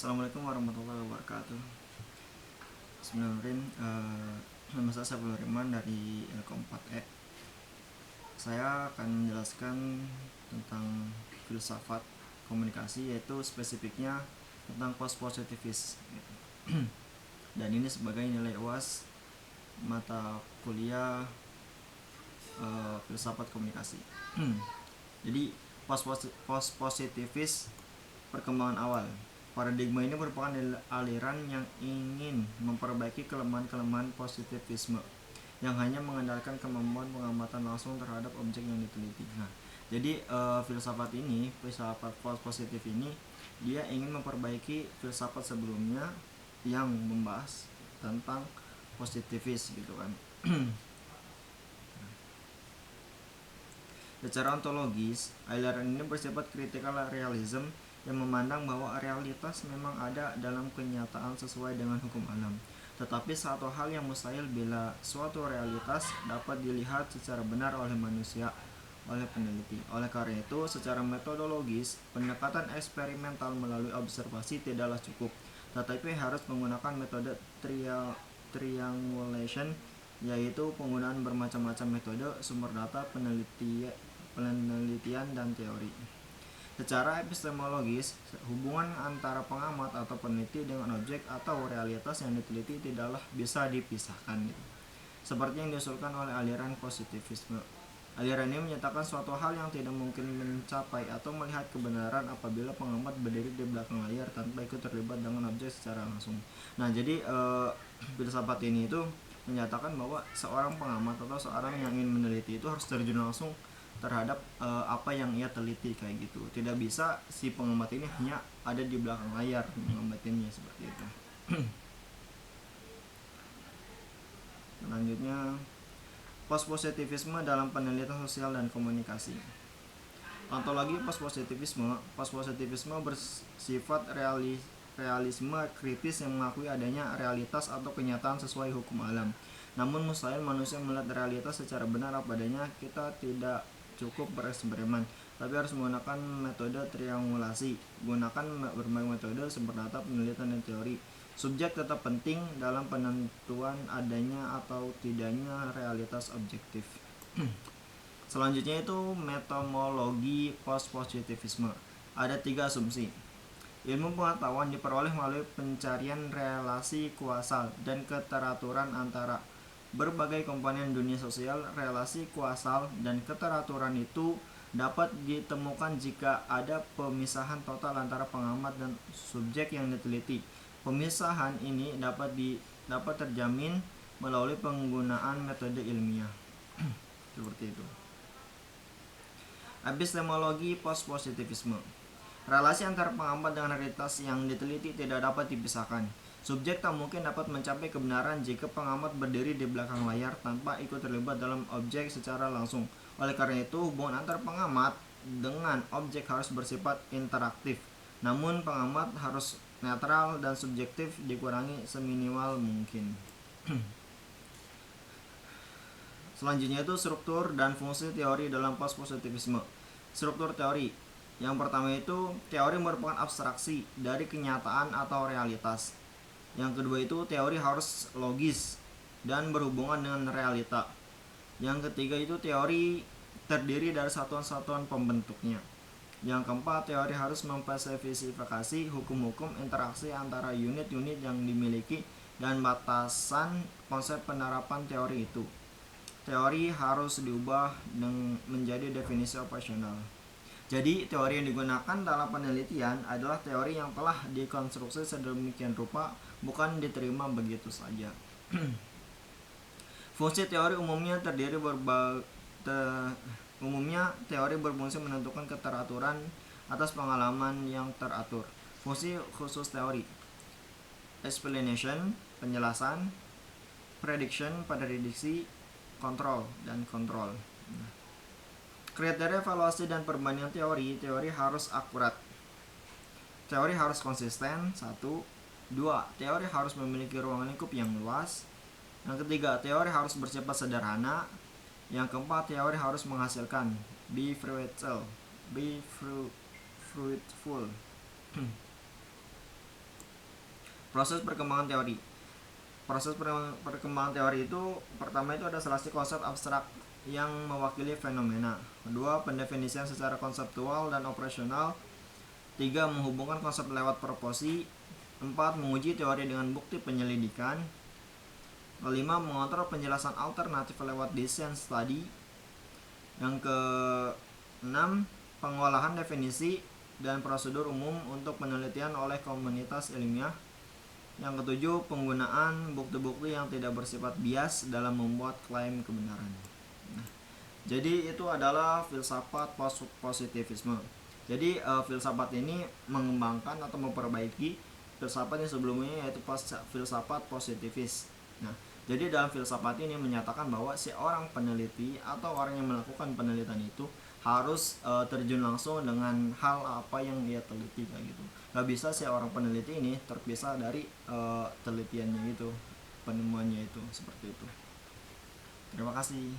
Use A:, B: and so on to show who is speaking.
A: Assalamualaikum warahmatullahi wabarakatuh. Bismillahirrahmanirrahim. Nama saya Saiful Riman dari Ilkom 4E. Saya akan menjelaskan tentang filsafat komunikasi, yaitu spesifiknya tentang post-positivism. Dan ini sebagai nilai UAS mata kuliah filsafat komunikasi. Jadi post-positivis perkembangan awal. Paradigma ini merupakan aliran yang ingin memperbaiki kelemahan-kelemahan positivisme yang hanya mengandalkan kemampuan pengamatan langsung terhadap objek yang diteliti. Nah, jadi filsafat post-positif ini dia ingin memperbaiki filsafat sebelumnya yang membahas tentang positivis gitu kan. Secara ontologis, aliran ini bersifat critical realism yang memandang bahwa realitas memang ada dalam kenyataan sesuai dengan hukum alam. Tetapi satu hal yang mustahil bila suatu realitas dapat dilihat secara benar oleh manusia, oleh peneliti. Oleh karena itu, secara metodologis, pendekatan eksperimental melalui observasi tidaklah cukup, tetapi harus menggunakan metode triangulation, yaitu penggunaan bermacam-macam metode, sumber data, penelitian, dan teori. Secara epistemologis, hubungan antara pengamat atau peneliti dengan objek atau realitas yang diteliti tidaklah bisa dipisahkan gitu. Seperti yang diusulkan oleh aliran positivisme. Aliran ini menyatakan suatu hal yang tidak mungkin mencapai atau melihat kebenaran apabila pengamat berdiri di belakang layar tanpa ikut terlibat dengan objek secara langsung. Nah, jadi filsafat ini itu menyatakan bahwa seorang pengamat atau seorang yang ingin meneliti itu harus terjun langsung terhadap apa yang ia teliti kayak gitu. Tidak bisa si pengamat ini hanya ada di belakang layar mengamatinnya seperti itu. Selanjutnya, post-positivisme dalam penelitian sosial dan komunikasi. Ontologi post-positivisme bersifat realisme kritis yang mengakui adanya realitas atau kenyataan sesuai hukum alam. Namun mustahil manusia melihat realitas secara benar apa adanya. Kita tidak cukup bereksperimen, tapi harus menggunakan metode triangulasi. Gunakan berbagai metode, sumber data, penelitian, dan teori. Subjek tetap penting dalam penentuan adanya atau tidaknya realitas objektif. Selanjutnya itu metodologi post-positivisme. Ada 3 asumsi. Ilmu pengetahuan diperoleh melalui pencarian relasi kuasal dan keteraturan antara berbagai komponen dunia sosial. Relasi kuasal dan keteraturan itu dapat ditemukan jika ada pemisahan total antara pengamat dan subjek yang diteliti. Pemisahan ini dapat terjamin melalui penggunaan metode ilmiah. Seperti itu. Epistemologi post-positivisme. Relasi antara pengamat dengan realitas yang diteliti tidak dapat dipisahkan. Subjek tak mungkin dapat mencapai kebenaran jika pengamat berdiri di belakang layar tanpa ikut terlibat dalam objek secara langsung. Oleh karena itu, hubungan antar pengamat dengan objek harus bersifat interaktif. Namun pengamat harus netral dan subjektif dikurangi seminimal mungkin. Selanjutnya itu struktur dan fungsi teori dalam post-positivisme. Struktur teori. Yang pertama itu teori merupakan abstraksi dari kenyataan atau realitas. Yang kedua itu teori harus logis dan berhubungan dengan realita. Yang ketiga itu teori terdiri dari satuan-satuan pembentuknya. Yang keempat, teori harus memspesifikasi hukum-hukum interaksi antara unit-unit yang dimiliki dan batasan konsep penerapan teori itu. Teori harus diubah menjadi definisi operasional. Jadi, teori yang digunakan dalam penelitian adalah teori yang telah dikonstruksi sedemikian rupa, bukan diterima begitu saja. Fungsi teori umumnya teori berfungsi menentukan keteraturan atas pengalaman yang teratur. Fungsi khusus teori: explanation, penjelasan; prediction, prediksi; control, dan kontrol. Kriteria evaluasi dan perbandingan teori. Teori harus akurat. Teori harus konsisten. 1. 2. Teori harus memiliki ruang lingkup yang luas. Yang ketiga, teori harus bersifat sederhana. Yang keempat, teori harus menghasilkan. Be fruitful. Proses perkembangan teori. Proses perkembangan teori itu pertama itu ada selasi konsep abstrak yang mewakili fenomena. Kedua, pendefinisian secara konseptual dan operasional. Tiga, menghubungkan konsep lewat proposi. Empat, menguji teori dengan bukti penyelidikan. Kelima, mengontrol penjelasan alternatif lewat design study. Yang keenam, pengolahan definisi dan prosedur umum untuk penelitian oleh komunitas ilmiah. Yang ketujuh, penggunaan bukti-bukti yang tidak bersifat bias dalam membuat klaim kebenaran. Nah, jadi itu adalah filsafat positivisme. Jadi filsafat ini mengembangkan atau memperbaiki filsafat yang sebelumnya, yaitu filsafat positivis. Nah, jadi dalam filsafat ini menyatakan bahwa seorang peneliti atau orang yang melakukan penelitian itu harus terjun langsung dengan hal apa yang ia teliti kayak gitu. Gak bisa seorang peneliti ini terpisah dari telitiannya itu, penemuannya itu, seperti itu. Terima kasih.